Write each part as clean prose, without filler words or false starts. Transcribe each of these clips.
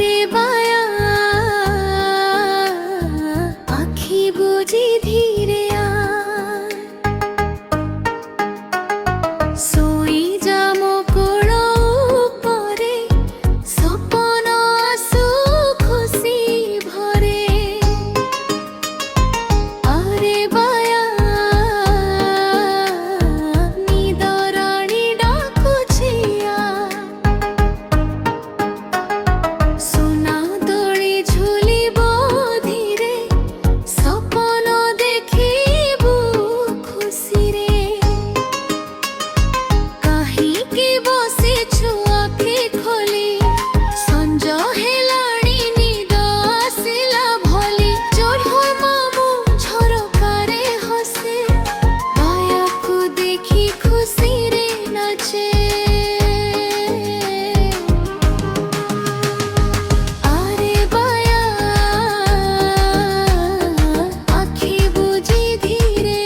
আরে বায়া আখি বুজি ধীরে সোই যাম কোଳ ଉପରେ ସପନ ଆସୁ ଖୁସି ଭରେ ଆରେ ବାୟା ନିଦରାଣୀ ଡାକୁଛି সোনা দোଳି ঝুলিব ধীরে সপন দেখিবু খুশিরে কাহিকি বসিছু আখি খোলি সঞ্জ হেলাଣି নিদ আসিলা ভলি চড় মামু ঝরকারে হসে বায়াকু দেখি খুশিরে নাচে আরে বায়া আখি বুজি ধীরে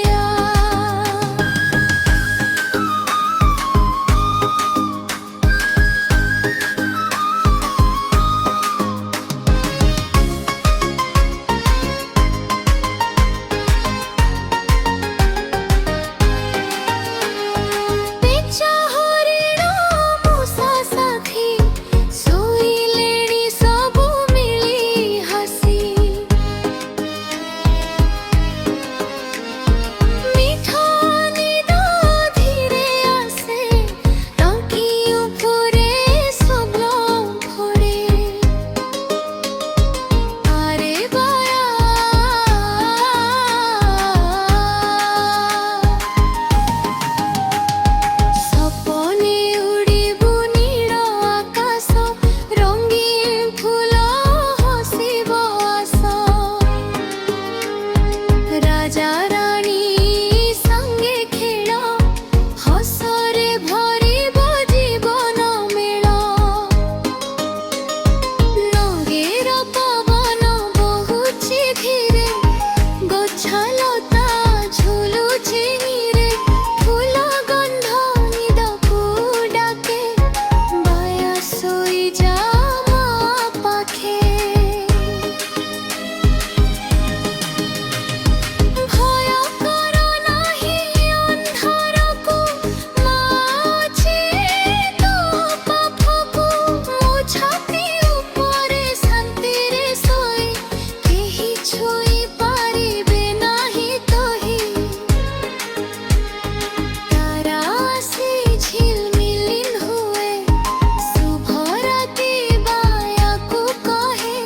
পেঁচা হরিণ মূষা সাথী ଶୋଇଲେଣି ସବୁ ମିଳି ହସି ମିଠା ନିଦ ଧୀରେ ଆସେ ଟଙ୍କି ଉପରେ ସ୍ୱପ୍ନ ଫୋଡ଼େ ଆରେ ବାୟା সপনে উড়িবু নীଳ আকাশ রঙিন ফুল হসিব আস রাজা রানী সঙ্গে খেল হসরে ভরিব জীবন মেল নগের পবন বহুছি ধীরে গছলতা ঝুলুছি নীরে ফুল গন্ধ নিদকু ডাকে বায়া শোই যা মা পাখে ভয় কর নাহি ଅନ୍ଧାରକୁ ମା ଅଛି ତୋ ପାଖକୁ ମୋ ଛାତି ଉପରେ ଶାନ୍ତିରେ ଶୋଇ କେହି ଛୁଇଁ ପାରିବେ ନାହିଁ ତୋହି তারা আসে ঝিলমিলিন হুয়ে শুভ রাতি বায়াকু কহে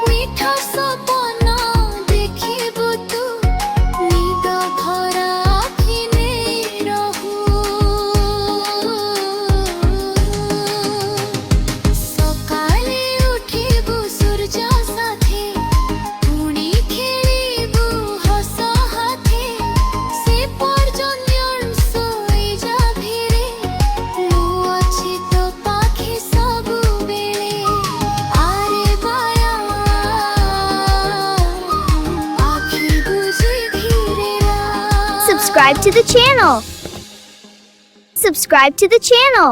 মিঠা সপন দেখিবু তু নিদ ভরা আখি নেই রহু সকালে উঠিবু সূর্য সাথে পুଣି খেলিবু হস হাতে সে পর্যন্ত শোই যা ধীরে ମୁଁ ଅଛି ତୋ ପାଖେ ସବୁବେଳେ ଆରେ ବାୟା ଆଖି ବୁଜି ଧୀରେ Subscribe to the channel.